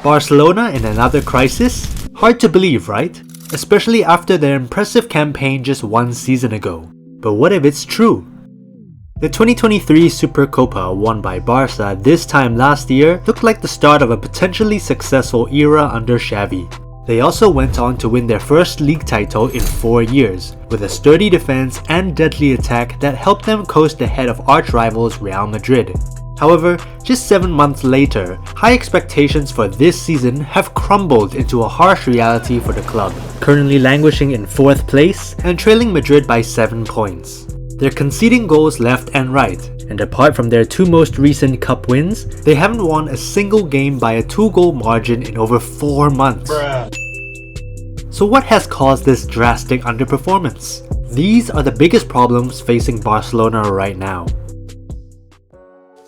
Barcelona in another crisis? Hard to believe, right? Especially after their impressive campaign just one season ago. But what if it's true? The 2023 Supercopa won by Barca this time last year looked like the start of a potentially successful era under Xavi. They also went on to win their first league title in 4 years, with a sturdy defense and deadly attack that helped them coast ahead of arch-rivals Real Madrid. However, just 7 months later, high expectations for this season have crumbled into a harsh reality for the club, currently languishing in 4th place and trailing Madrid by 7 points. They're conceding goals left and right, and apart from their 2 most recent cup wins, they haven't won a single game by a 2-goal margin in over 4 months. So what has caused this drastic underperformance? These are the biggest problems facing Barcelona right now.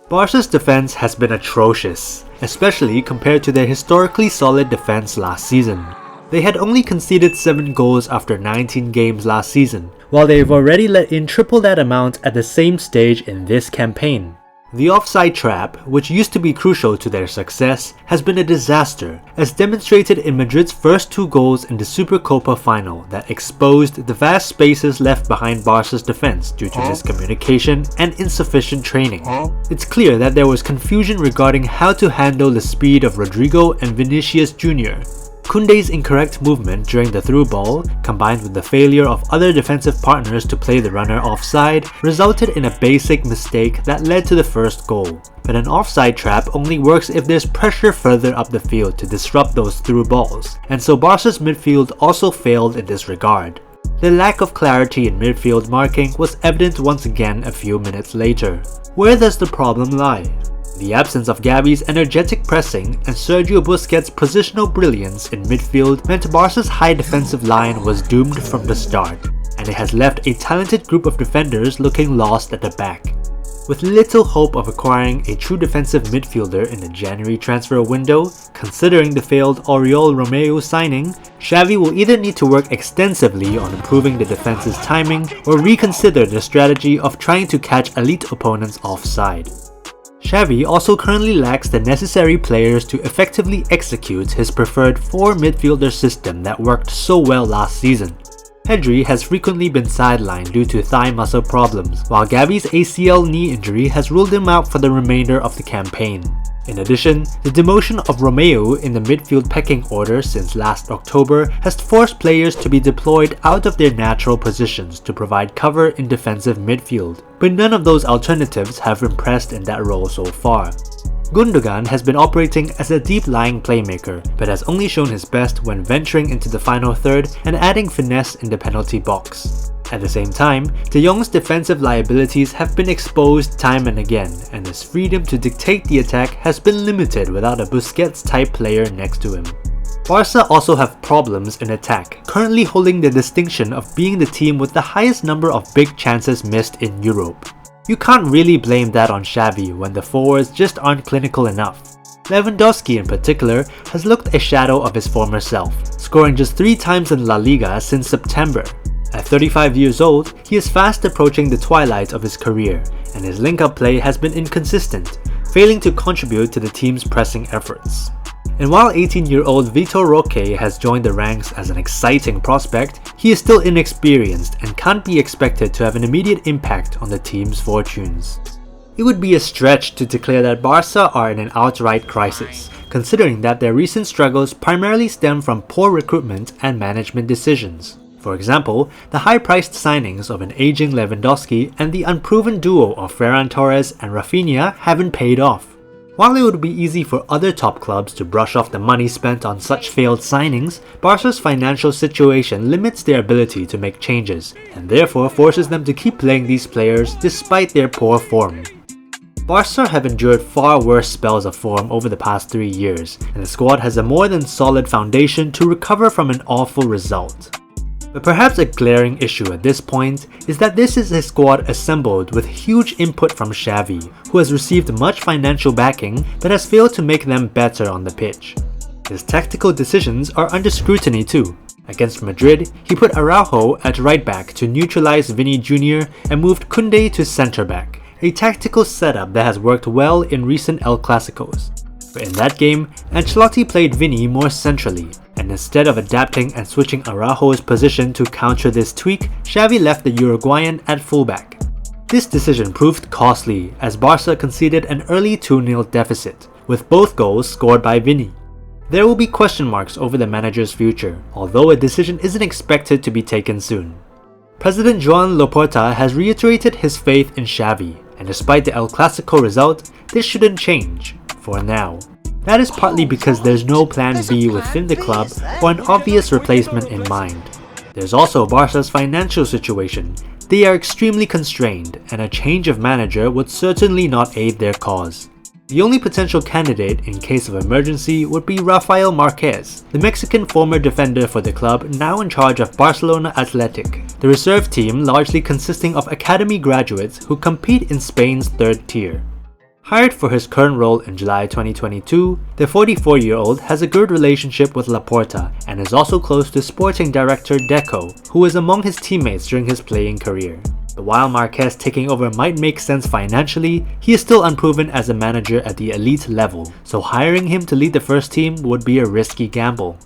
Barca's defense has been atrocious, especially compared to their historically solid defense last season. They had only conceded 7 goals after 19 games last season, while they've already let in triple that amount at the same stage in this campaign. The offside trap, which used to be crucial to their success, has been a disaster, as demonstrated in Madrid's first 2 goals in the Supercopa final that exposed the vast spaces left behind Barca's defense due to miscommunication and insufficient training. It's clear that there was confusion regarding how to handle the speed of Rodrigo and Vinicius Jr. Koundé's incorrect movement during the through ball, combined with the failure of other defensive partners to play the runner offside, resulted in a basic mistake that led to the first goal. But an offside trap only works if there's pressure further up the field to disrupt those through balls, and so Barca's midfield also failed in this regard. The lack of clarity in midfield marking was evident once again a few minutes later. Where does the problem lie? The absence of Gavi's energetic pressing and Sergio Busquets' positional brilliance in midfield meant Barca's high defensive line was doomed from the start, and it has left a talented group of defenders looking lost at the back. With little hope of acquiring a true defensive midfielder in the January transfer window, considering the failed Oriol Romeu signing, Xavi will either need to work extensively on improving the defense's timing or reconsider the strategy of trying to catch elite opponents offside. Xavi also currently lacks the necessary players to effectively execute his preferred 4 midfielder system that worked so well last season. Pedri has frequently been sidelined due to thigh muscle problems, while Gavi's ACL knee injury has ruled him out for the remainder of the campaign. In addition, the demotion of Romeu in the midfield pecking order since last October has forced players to be deployed out of their natural positions to provide cover in defensive midfield, but none of those alternatives have impressed in that role so far. Gundogan has been operating as a deep-lying playmaker, but has only shown his best when venturing into the final third and adding finesse in the penalty box. At the same time, De Jong's defensive liabilities have been exposed time and again, and his freedom to dictate the attack has been limited without a Busquets-type player next to him. Barca also have problems in attack, currently holding the distinction of being the team with the highest number of big chances missed in Europe. You can't really blame that on Xavi when the forwards just aren't clinical enough. Lewandowski in particular has looked a shadow of his former self, scoring just 3 times in La Liga since September. At 35 years old, he is fast approaching the twilight of his career, and his link-up play has been inconsistent, failing to contribute to the team's pressing efforts. And while 18-year-old Vitor Roque has joined the ranks as an exciting prospect, he is still inexperienced and can't be expected to have an immediate impact on the team's fortunes. It would be a stretch to declare that Barca are in an outright crisis, considering that their recent struggles primarily stem from poor recruitment and management decisions. For example, the high-priced signings of an aging Lewandowski and the unproven duo of Ferran Torres and Rafinha haven't paid off. While it would be easy for other top clubs to brush off the money spent on such failed signings, Barca's financial situation limits their ability to make changes, and therefore forces them to keep playing these players despite their poor form. Barca have endured far worse spells of form over the past 3 years, and the squad has a more than solid foundation to recover from an awful result. But perhaps a glaring issue at this point is that this is a squad assembled with huge input from Xavi, who has received much financial backing but has failed to make them better on the pitch. His tactical decisions are under scrutiny too. Against Madrid, he put Araujo at right back to neutralize Vini Jr. and moved Koundé to centre back, a tactical setup that has worked well in recent El Clasicos. But in that game, Ancelotti played Vini more centrally, and instead of adapting and switching Araujo's position to counter this tweak, Xavi left the Uruguayan at fullback. This decision proved costly as Barca conceded an early 2-0 deficit, with both goals scored by Vini. There will be question marks over the manager's future, although a decision isn't expected to be taken soon. President Joan Laporta has reiterated his faith in Xavi, and despite the El Clasico result, this shouldn't change, for now. That is partly because there's no plan B within the club or an obvious replacement in mind. There's also Barca's financial situation. They are extremely constrained, and a change of manager would certainly not aid their cause. The only potential candidate in case of emergency would be Rafael Marquez, the Mexican former defender for the club now in charge of Barcelona Athletic, the reserve team largely consisting of academy graduates who compete in Spain's third tier. Hired for his current role in July 2022, the 44-year-old has a good relationship with Laporta and is also close to sporting director Deco, who was among his teammates during his playing career. But while Marquez taking over might make sense financially, he is still unproven as a manager at the elite level, so hiring him to lead the first team would be a risky gamble.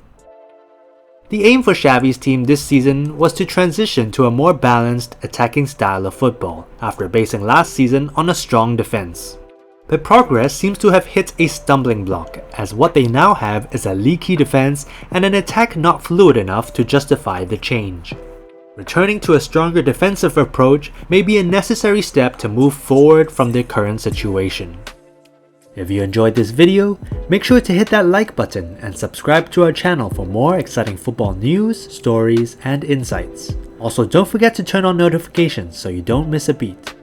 The aim for Xavi's team this season was to transition to a more balanced, attacking style of football, after basing last season on a strong defense. But progress seems to have hit a stumbling block, as what they now have is a leaky defense and an attack not fluid enough to justify the change. Returning to a stronger defensive approach may be a necessary step to move forward from their current situation. If you enjoyed this video, make sure to hit that like button and subscribe to our channel for more exciting football news, stories, and insights. Also, don't forget to turn on notifications so you don't miss a beat.